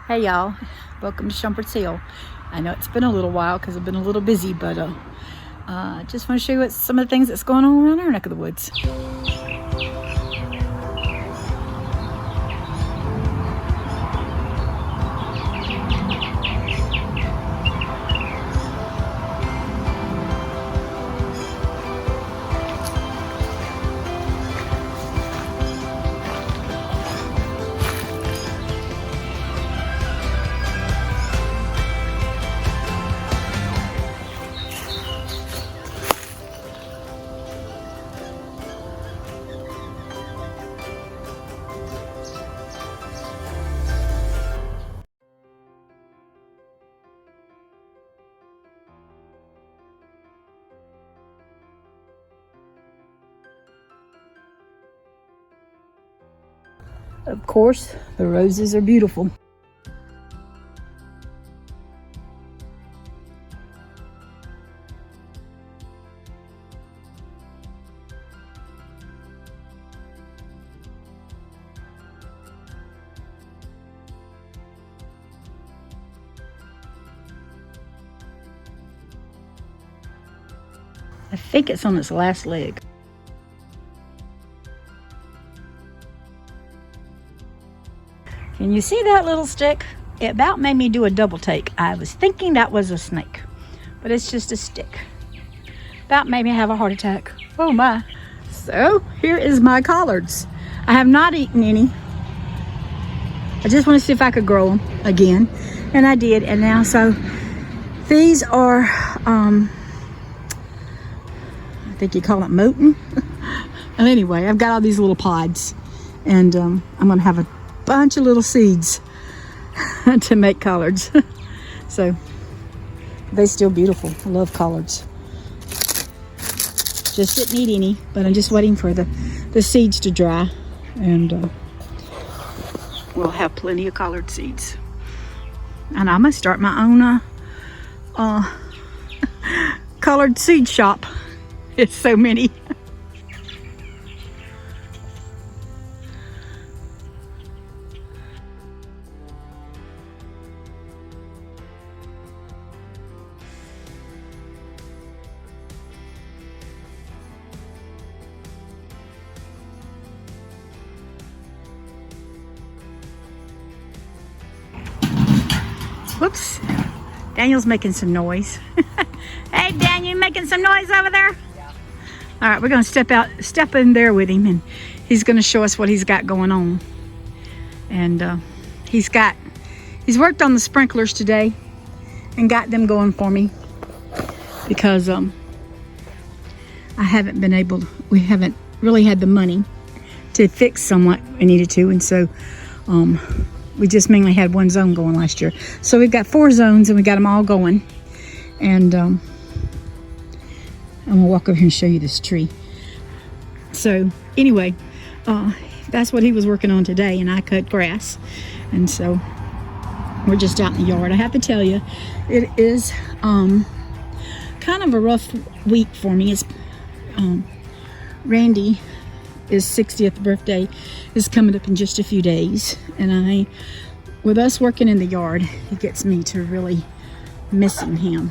Hey y'all, welcome to Shumpert's Hill. I know it's been a little while because I've been a little busy, but just want to show you some of the things that's going on around our neck of the woods. Of course, the roses are beautiful. I think it's on its last leg. Can you see that little stick? It about made me do a double take. I was thinking that was a snake, but it's just a stick. About made me have a heart attack. Oh my. So here is my collards. I have not eaten any. I just want to see if I could grow them again. And I did. And now, so these are, I think you call it moten. And anyway, I've got all these little pods. And I'm going to have a bunch of little seeds to make collards. So they're still beautiful. I love collards. Just didn't eat any, but I'm just waiting for the seeds to dry, and we'll have plenty of collard seeds. And I'm gonna start my own collard seed shop. It's so many. Whoops, Daniel's making some noise. Hey Daniel, you making some noise over there? Yeah. All right, we're gonna step in there with him, and he's gonna show us what he's got going on. And he's worked on the sprinklers today and got them going for me, because we haven't really had the money to fix somewhat we needed to, and so we just mainly had one zone going last year. So we've got 4 zones and we got them all going. And I'm gonna walk over here and show you this tree. So anyway, that's what he was working on today, and I cut grass. And so we're just out in the yard. I have to tell you, it is kind of a rough week for me. It's Randy, his 60th birthday is coming up in just a few days, and with us working in the yard, it gets me to really missing him.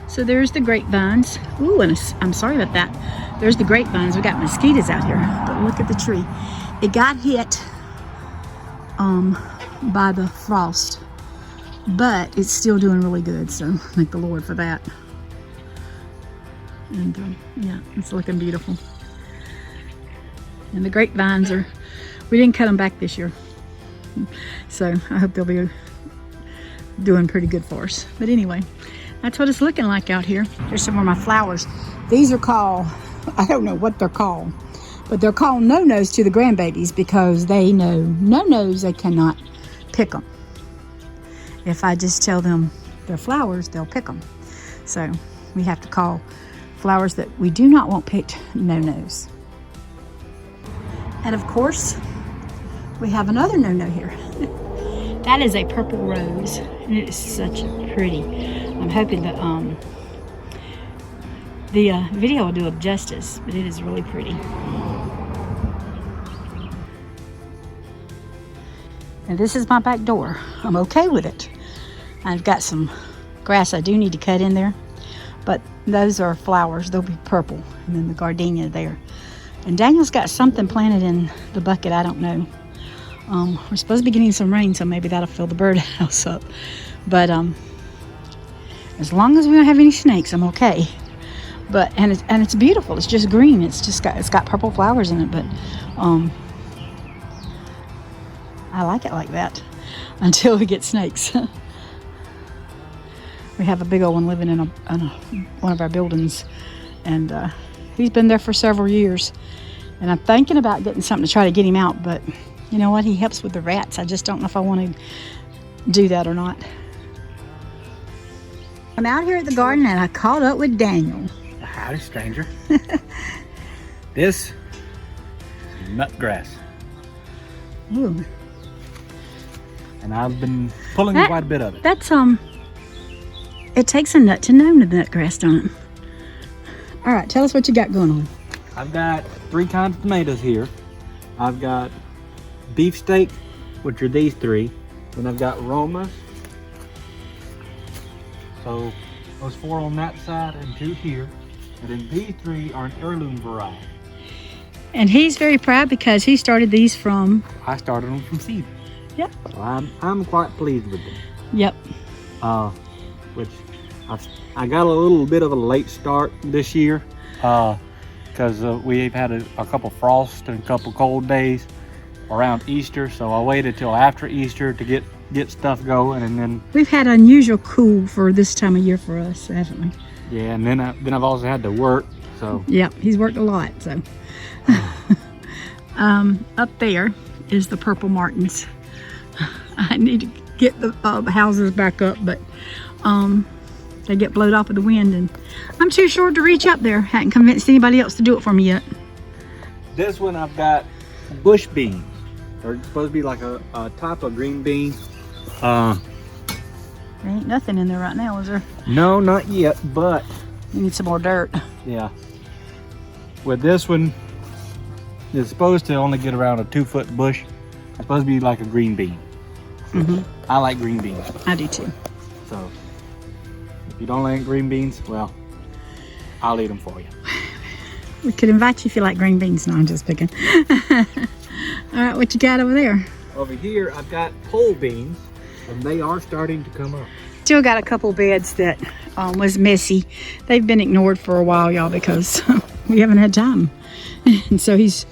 So there's the grapevines. Ooh, and I'm sorry about that. There's the grapevines. We got mosquitoes out here, but look at the tree. It got hit by the frost, but it's still doing really good, so thank the Lord for that. And yeah, it's looking beautiful. And the grapevines we didn't cut them back this year, so I hope they'll be doing pretty good for us. But anyway, that's what it's looking like out here. Here's some of my flowers. These are called, I don't know what they're called, but they're called no-nos to the grandbabies, because they know no-nos, they cannot pick them. If I just tell them they're flowers, they'll pick them. So we have to call flowers that we do not want picked no-nos. And of course, we have another no-no here. That is a purple rose, and it is such a pretty. I'm hoping that the video will do it justice, but it is really pretty. And this is my back door. I'm okay with it. I've got some grass I do need to cut in there, but those are flowers. They'll be purple. And then the gardenia there. And Daniel's got something planted in the bucket. I don't know. We're supposed to be getting some rain, so maybe that'll fill the birdhouse up. But as long as we don't have any snakes, I'm okay. But and it's beautiful. It's just green. It's got purple flowers in it. But I like it like that until we get snakes. We have a big old one living in one of our buildings, and he's been there for several years. And I'm thinking about getting something to try to get him out, but you know what? He helps with the rats. I just don't know if I want to do that or not. I'm out here at the garden and I caught up with Daniel. Howdy, stranger. This is nut grass. Ooh. And I've been pulling quite a bit of it. That's it takes a nut to know the nut grass, don't it? All right, tell us what you got going on. I've got 3 kinds of tomatoes here. I've got beefsteak, which are these 3. Then I've got Romas. So those 4 on that side and 2 here. And then these 3 are an heirloom variety. And he's very proud because he started these from... I started them from seed. Yep. So I'm quite pleased with them. Yep. Which I got a little bit of a late start this year because we've had a couple frosts and a couple cold days around Easter, so I waited till after Easter to get stuff going, and then we've had unusual cool for this time of year for us, haven't we? Yeah, and then I've also had to work, so yep, he's worked a lot. So up there is the purple martins. I need to get the houses back up, but they get blowed off with the wind, and I'm too short to reach up there. Hadn't convinced anybody else to do it for me yet. This one I've got bush beans. They're supposed to be like a type of green bean. There ain't nothing in there right now, is there? No, not yet, but you need some more dirt. Yeah. With this one, it's supposed to only get around a 2-foot bush. It's supposed to be like a green bean. Mm-hmm. I like green beans. I do too. So if you don't like green beans, well, I'll eat them for you. We could invite you if you like green beans. No, I'm just picking. All right, what you got over there? Over here, I've got pole beans, and they are starting to come up. Still got a couple beds that was messy. They've been ignored for a while, y'all, because we haven't had time. And so he's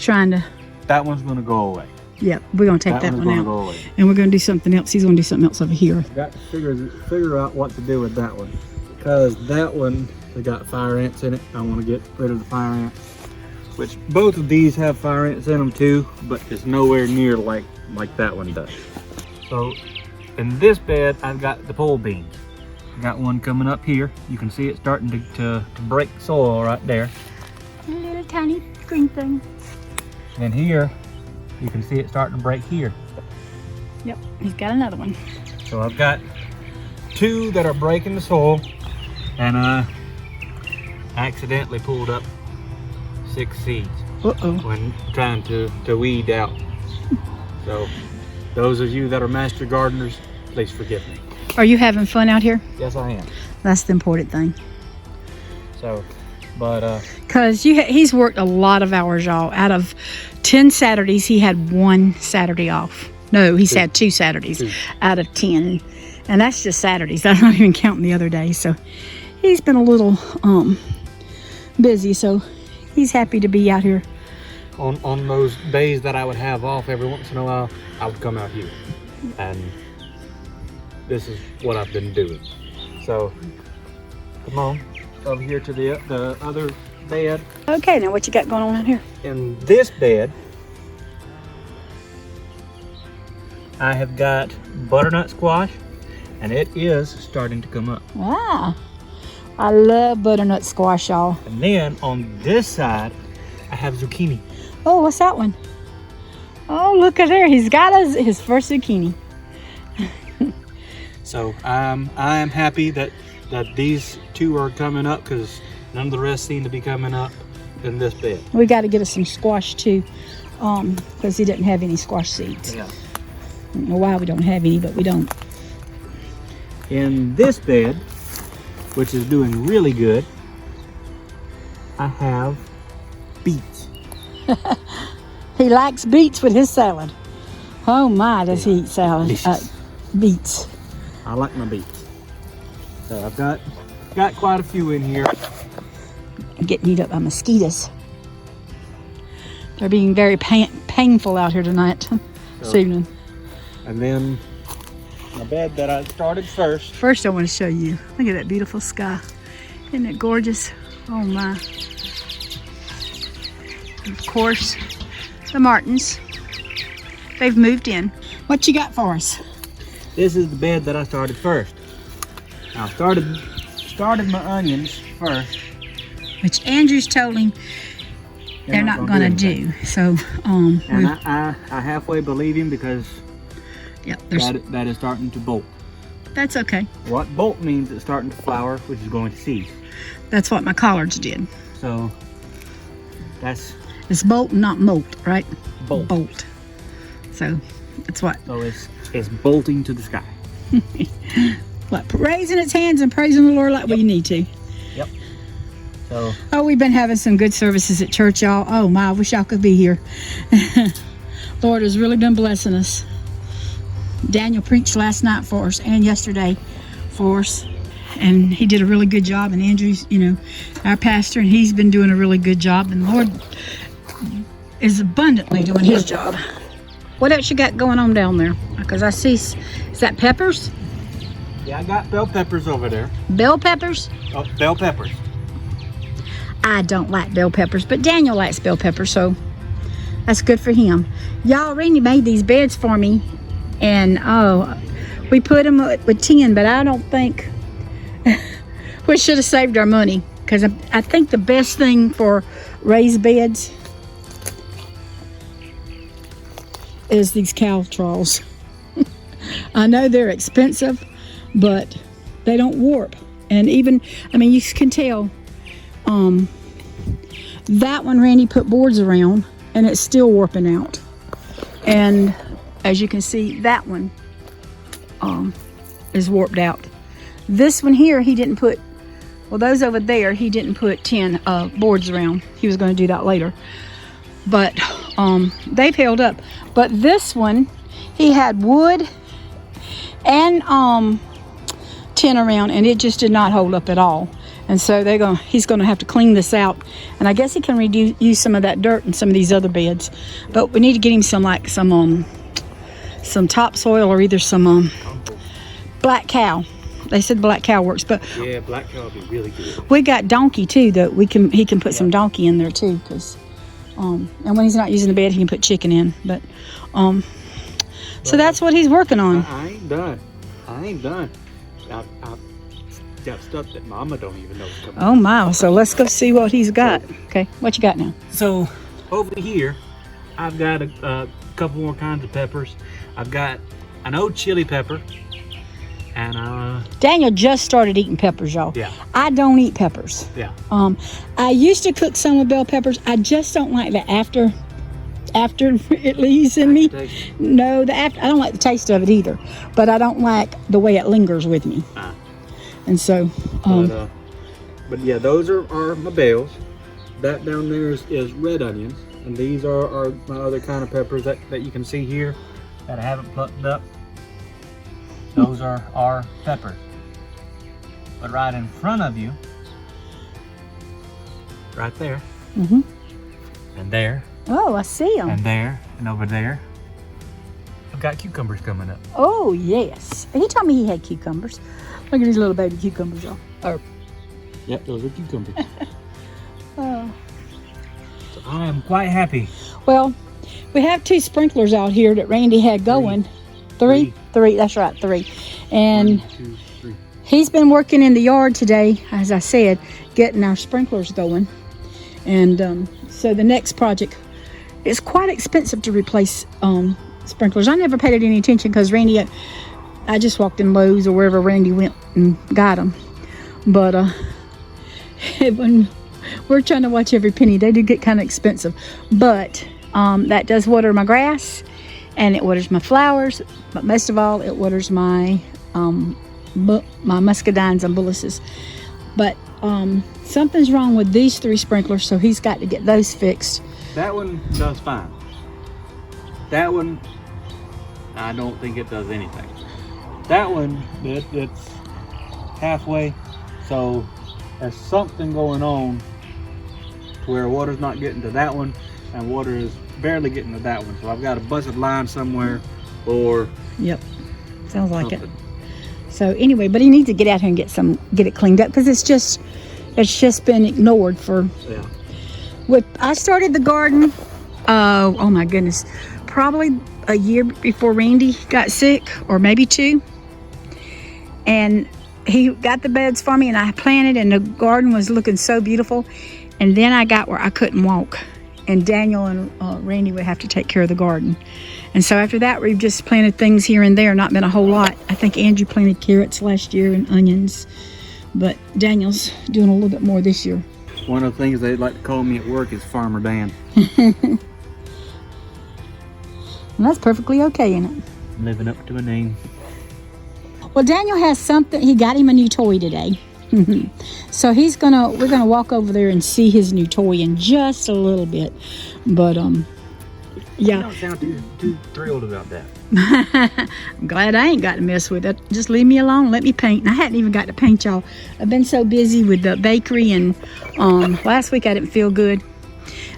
trying to... That one's going to go away. Yep, we're going to take that one out. Go away. And we're going to do something else. He's going to do something else over here. I've got to figure out what to do with that one. Because that one, they got fire ants in it. I want to get rid of the fire ants. Which both of these have fire ants in them too, but it's nowhere near like that one does. So in this bed, I've got the pole beans. I got one coming up here. You can see it starting to break soil right there. A little tiny green thing. And here, you can see it starting to break here. Yep, he's got another one. So I've got 2 that are breaking the soil, and I accidentally pulled up 6 seeds when trying to weed out. So those of you that are master gardeners, please forgive me. Are you having fun out here? Yes, I am. That's the important thing. So, but because he's worked a lot of hours, y'all. Out of 10 Saturdays, he had 1 Saturday off. No, he's had 2 Saturdays out of 10, and that's just Saturdays. I'm not even counting the other days. So he's been a little busy. So he's happy to be out here. On those days that I would have off every once in a while, I would come out here, and this is what I've been doing. So come on over here to the other bed. Okay, now what you got going on out here? In this bed, I have got butternut squash, and it is starting to come up. Wow, I love butternut squash, y'all. And then on this side, I have zucchini. Oh, what's that one? Oh, look at there. He's got his first zucchini. So I am happy that these 2 are coming up, because none of the rest seem to be coming up in this bed. We got to get us some squash too, because he didn't have any squash seeds. Yeah. I don't know why we don't have any, but we don't. In this bed, which is doing really good, I have beets. He likes beets with his salad. Oh my, does he eat salad? Delicious. Beets. I like my beets. So I've got quite a few in here. I'm getting eaten up by mosquitoes. They're being very painful out here tonight, this evening. And then my bed that I started first. First, I want to show you. Look at that beautiful sky. Isn't it gorgeous? Oh my. Of course, the Martins. They've moved in. What you got for us? This is the bed that I started first. Now I started my onions first. Which Andrew's told him they're not gonna do. So and I halfway believe him because yeah, that is starting to bolt. That's okay. What bolt means it's starting to flower, which is going to seed. That's what my collards did. So that's it's bolt and not molt, right? bolt. Bolt. So that's what. So it's bolting to the sky. What, raising its hands and praising the Lord like we need to. Yep. So Oh, we've been having some good services at church, y'all. Oh my, I wish y'all could be here. Lord has really been blessing us. Daniel preached last night for us and yesterday for us. And he did a really good job. And Andrew's, our pastor, and he's been doing a really good job. And the Lord is abundantly doing his job. What else you got going on down there? Because I see, is that peppers? yeah, I got bell peppers over there. Bell peppers? Oh, bell peppers. I don't like bell peppers, but Daniel likes bell peppers, so that's good for him. Y'all, Randy made these beds for me, and we put them with tin, but I don't think we should have saved our money, because I think the best thing for raised beds is these cow troughs. I know they're expensive, but they don't warp. And even, you can tell, that one Randy put boards around and it's still warping out. And as you can see, that one is warped out. This one here, he didn't put, well, those over there, he didn't put 10 boards around. He was going to do that later. But they've held up. But this one, he had wood and tin around, and it just did not hold up at all. And so he's going to have to clean this out. And I guess he can use some of that dirt in some of these other beds. But we need to get him some topsoil or either some black cow. They said black cow works, but yeah, black cow would be really good. we got donkey too. That he can put some donkey in there too, because and when he's not using the bed, he can put chicken in. But so that's what he's working on. I ain't done. I've got stuff that Mama don't even know is coming. Oh my! So let's go see what he's got. Okay, what you got now? So over here, I've got a couple more kinds of peppers. I've got an old chili pepper, and Daniel just started eating peppers, y'all. Yeah. I don't eat peppers. Yeah. I used to cook some with bell peppers. I just don't like the after it leaves in me. No, I don't like the taste of it either. But I don't like the way it lingers with me. And so, but yeah, those are my bells. That down there is red onions, and these are my other kind of peppers that you can see here that I haven't plucked up. Those are our peppers. But right in front of you, right there, and there, oh, I see them. and there, and over there, I've got cucumbers coming up. Oh yes, he told me he had cucumbers. Look at these little baby cucumbers, y'all. Yep, those are cucumbers. Oh. So I am quite happy. Well, we have 2 sprinklers out here that Randy had going. Three. That's right, 3. And 1, 2, 3. he's been working in the yard today, as I said, getting our sprinklers going. And so the next project is quite expensive to replace sprinklers. I never paid any attention because Randy, I just walked in Lowe's or wherever Randy went and got them. But when we're trying to watch every penny, they do get kind of expensive. But that does water my grass, and it waters my flowers, but most of all, it waters my my muscadines and bullaces. But something's wrong with these 3 sprinklers, so he's got to get those fixed. That one does fine. That one, I don't think it does anything. That one, it's halfway, so there's something going on where water's not getting to that one and water is barely getting to that one. So I've got a busted line somewhere, or Yep, sounds like something. it. So anyway, but he needs to get out here and get it cleaned up, because it's just been ignored for. Yeah. I started the garden. Oh my goodness, probably a year before Randy got sick, or maybe 2. And he got the beds for me, and I planted, and the garden was looking so beautiful. And then I got where I couldn't walk, and Daniel and Randy would have to take care of the garden. And so after that, we've just planted things here and there, not been a whole lot. I think Andrew planted carrots last year and onions, but Daniel's doing a little bit more this year. One of the things they like to call me at work is Farmer Dan. And that's perfectly okay, isn't it? Living up to my name. Well, Daniel has something. He got him a new toy today. So we're gonna walk over there and see his new toy in just a little bit. But yeah. You don't sound too thrilled about that. I'm glad I ain't got to mess with it. Just leave me alone. Let me paint. And I hadn't even got to paint, y'all. I've been so busy with the bakery, and last week I didn't feel good.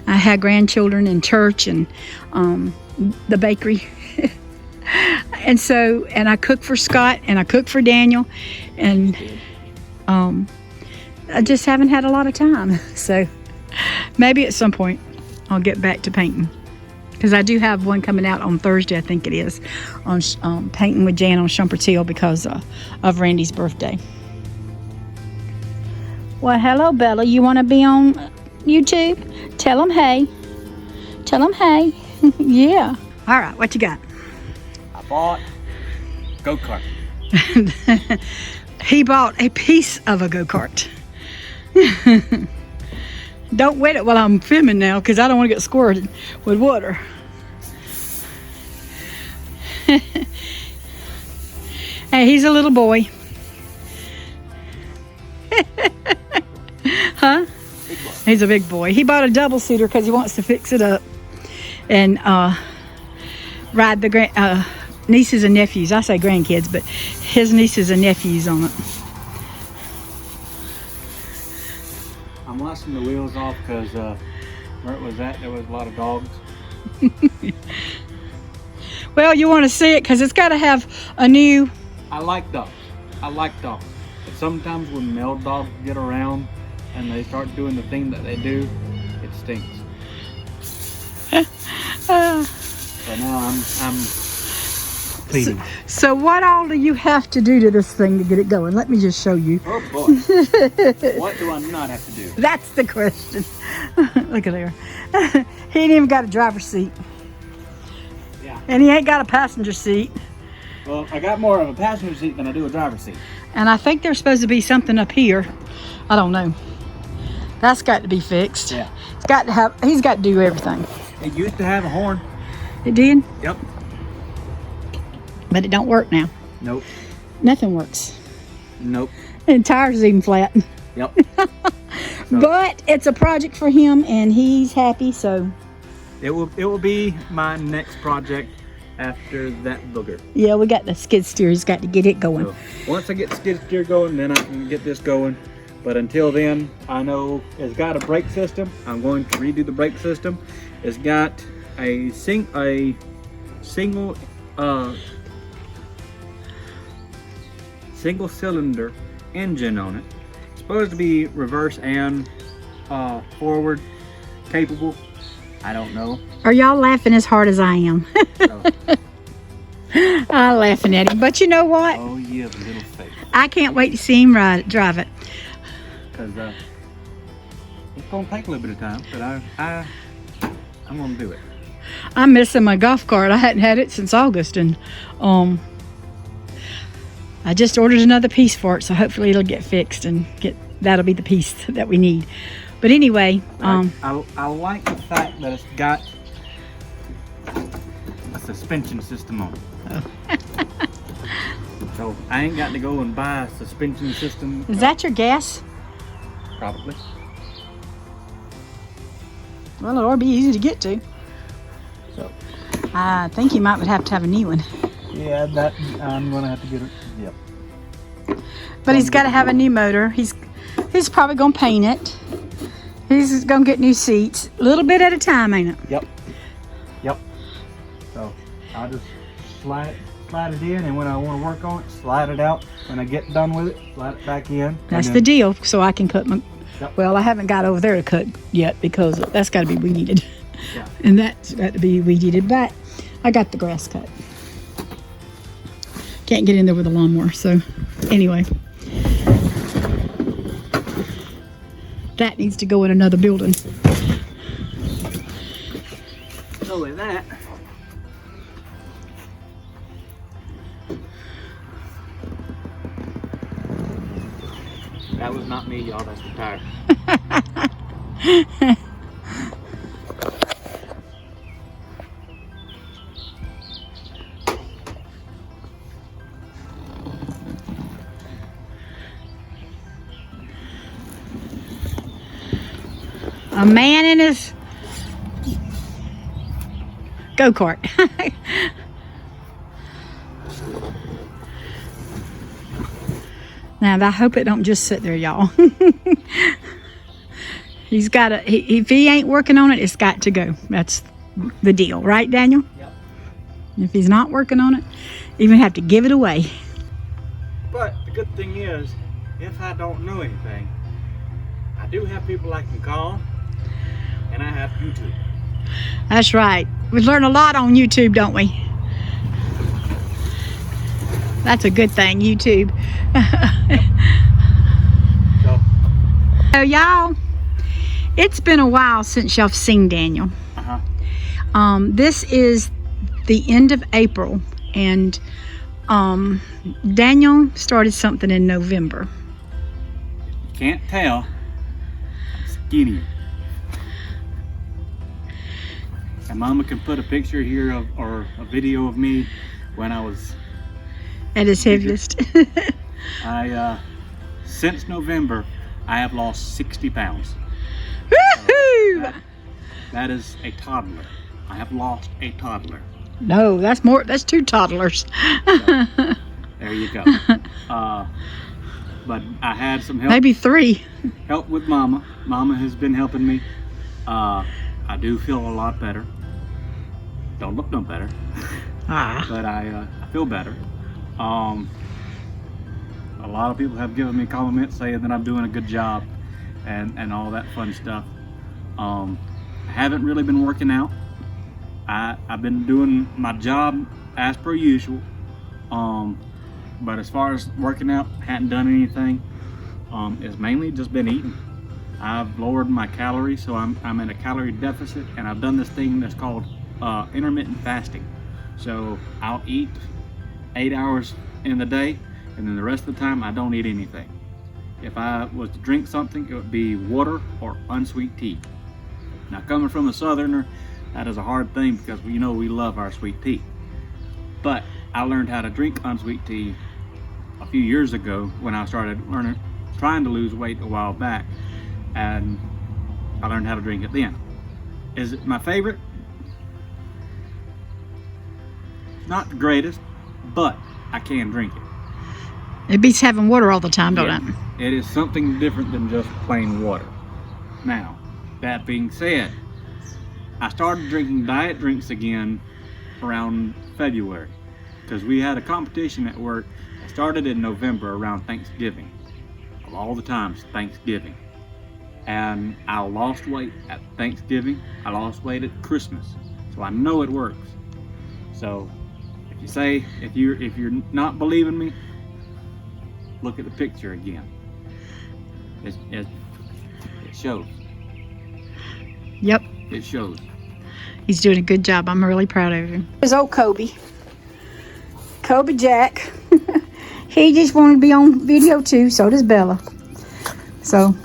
I had grandchildren and church and the bakery. And I cooked for Scott and I cooked for Daniel, and I just haven't had a lot of time. So maybe at some point I'll get back to painting, because I do have one coming out on Thursday, I think it is, on painting with Jan on Shumpert Hill, because of Randy's birthday. Well, hello Bella, you want to be on YouTube? Tell them hey. Tell them hey. Yeah. All right, what you got? I bought go-kart. He bought a piece of a go-kart. Don't wet it while I'm filming now, because I don't want to get squirted with water. Hey, he's a little boy. Huh? He's a big boy. He bought a double-seater because he wants to fix it up and ride the nieces and nephews. I say grandkids, but his nieces and nephews on it. I'm washing the wheels off because where it was at, there was a lot of dogs. Well, you want to see it because it's got to have a new. I like dogs. But sometimes when male dogs get around and they start doing the thing that they do, it stinks. So now I'm pleading. So what all do you have to do to this thing to get it going? Let me just show you. Oh boy. What do I not have to do? That's the question. Look at there. He ain't even got a driver's seat. Yeah. And he ain't got a passenger seat. Well, I got more of a passenger seat than I do a driver's seat. And I think there's supposed to be something up here. I don't know. That's got to be fixed. Yeah. He's got to do everything. It used to have a horn. It did? Yep. But it don't work now. Nope. Nothing works. Nope. And tires even flat. Yep. But it's a project for him and he's happy, so. It will be my next project after that booger. Yeah, we got the skid steer. He's got to get it going. So once I get the skid steer going, then I can get this going. But until then, I know it's got a brake system. I'm going to redo the brake system. It's got a single cylinder engine on it. It's supposed to be reverse and forward capable. I don't know. Are y'all laughing as hard as I am? So, I'm laughing at him. But you know what? oh, you have a little face. I can't wait to see him drive it. Because it's going to take a little bit of time, but I'm going to do it. I'm missing my golf cart. I hadn't had it since August, and I just ordered another piece for it, so hopefully it'll get fixed and that'll be the piece that we need. But anyway, I like the fact that it's got a suspension system on it. So I ain't got to go and buy a suspension system. Is that your gas? Probably. Well, it ought to be easy to get to. So I think you might would have to have a new one. yeah, that I'm gonna have to get it. Yep. But he's got to have a new motor. He's probably gonna paint it. He's gonna get new seats, a little bit at a time, ain't it? Yep. Yep. So I'll just slide it in, and when I want to work on it, slide it out. When I get done with it, slide it back in. That's the deal. So I can cut my. Yep. Well, I haven't got over there to cut yet because that's got to be weed eated, Yeah. and that's got to be weed eated. But I got the grass cut. Can't get in there with a lawnmower. So anyway, that needs to go in another building. So with that, that was not me, y'all. That's the tire. A man in his go-kart. Now, I hope it don't just sit there, y'all. He's got to, if he ain't working on it, it's got to go. That's the deal, right, Daniel? Yep. If he's not working on it, even have to give it away. But the good thing is, if I don't know anything, I do have people I can call, and I have YouTube. That's right. We learn a lot on YouTube, don't we? That's a good thing, YouTube. So y'all, it's been a while since y'all seen Daniel. This is the end of April, and Daniel started something in November. Can't tell. I'm skinny. And Mama can put a picture here of, or a video of me when I was At his heaviest. Since November, I have lost 60 pounds. Woohoo! That is a toddler. I have lost a toddler. No, that's more. That's 2 toddlers. So, there you go. But I had some help. Maybe 3. Help with Mama. Mama has been helping me. I do feel a lot better. Don't look no better. But I feel better. A lot of people have given me compliments saying that I'm doing a good job and all that fun stuff. I haven't really been working out. I've been doing my job as per usual. But as far as working out, hadn't done anything. It's mainly just been eating. I've lowered my calories, so I'm in a calorie deficit, and I've done this thing that's called intermittent fasting. So I'll eat 8 hours in the day, and then the rest of the time I don't eat anything. If I was to drink something, it would be water or unsweet tea. Now, coming from a southerner, that is a hard thing because we know we love our sweet tea. But I learned how to drink unsweet tea a few years ago when I started trying to lose weight a while back, and I learned how to drink it then. Is it my favorite? Not the greatest, but I can drink it. It beats having water all the time, don't it? It is something different than just plain water. Now, that being said, I started drinking diet drinks again around February because we had a competition at work that started in November around Thanksgiving. Of all the times, Thanksgiving. And I lost weight at Thanksgiving. I lost weight at Christmas. So I know it works. So if you say, if you're not believing me, look at the picture again. It shows. Yep. It shows. He's doing a good job. I'm really proud of him. There's old Kobe. Kobe Jack. He just wanted to be on video too. So does Bella. So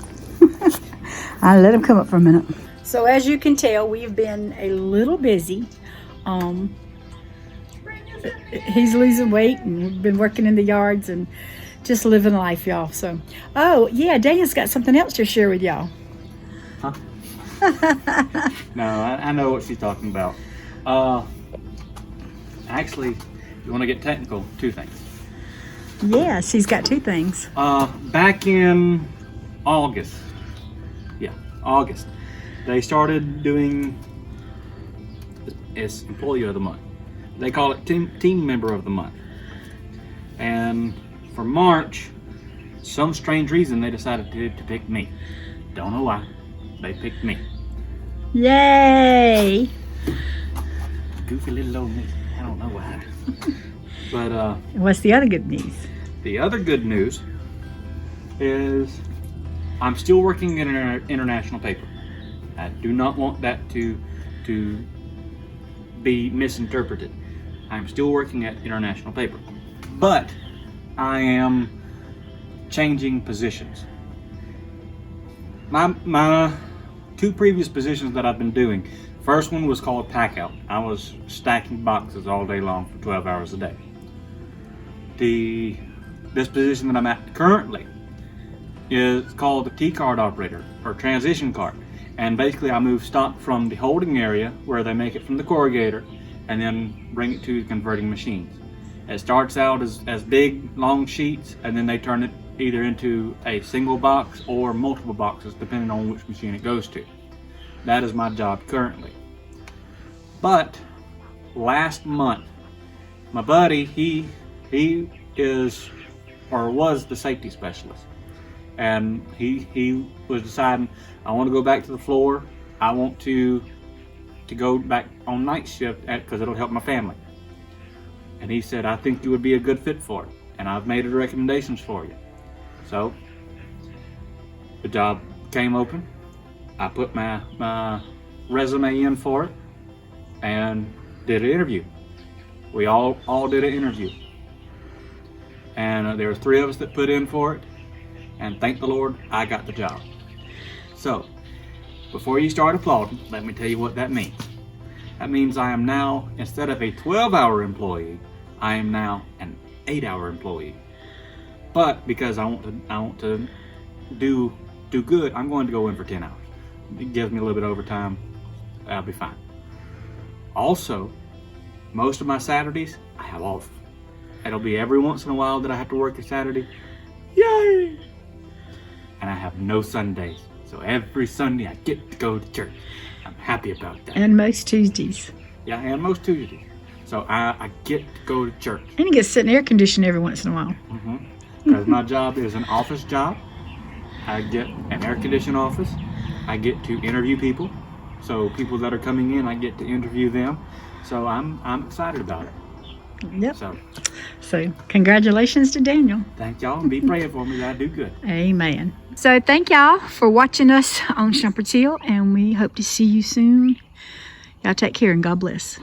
I let him come up for a minute. So as you can tell, we've been a little busy. he's losing weight, and we've been working in the yards and just living life, y'all. So, oh yeah, Daniel's got something else to share with y'all. Huh? No, I know what she's talking about. Actually, you want to get technical, 2 things. Yes, he's got 2 things. Back in August, August, they started doing it's Employee of the Month. They call it Team Member of the Month. And for March, some strange reason they decided to pick me. Don't know why. They picked me. Yay! Goofy little old me. I don't know why. But What's the other good news? the other good news is I'm still working in an international paper. I do not want that to be misinterpreted. I'm still working at international paper, but I am changing positions. My 2 previous positions that I've been doing, first one was called pack out. I was stacking boxes all day long for 12 hours a day. This position that I'm at currently is called the T-card operator, or transition card. And basically I move stock from the holding area where they make it from the corrugator and then bring it to the converting machines. It starts out as big, long sheets, and then they turn it either into a single box or multiple boxes depending on which machine it goes to. That is my job currently. But last month, my buddy, he is or was the safety specialist, and he was deciding, I want to go back to the floor. I want to go back on night shift because it'll help my family. And he said, I think you would be a good fit for it, and I've made recommendations for you. So the job came open. I put my resume in for it and did an interview. We all did an interview, and there were 3 of us that put in for it, and thank the Lord I got the job. So before you start applauding, let me tell you what that means. That means I am now, instead of a 12-hour employee, I am now an 8-hour employee. But because I want to do good, I'm going to go in for 10 hours. It gives me a little bit of overtime. I'll be fine. Also, most of my Saturdays I have off. It'll be every once in a while that I have to work a Saturday. Yay! And I have no Sundays. So every Sunday I get to go to church. I'm happy about that. And most Tuesdays. Yeah, and most Tuesdays. So I get to go to church. And you get to sit in air conditioning every once in a while. Because my job is an office job. I get an air conditioned office. I get to interview people. So people that are coming in, I get to interview them. So I'm excited about it. Yep. So congratulations to Daniel. Thank y'all, and be praying for me that I do good. Amen. So thank y'all for watching us on Shumpert's Hill, and we hope to see you soon. Y'all take care and God bless.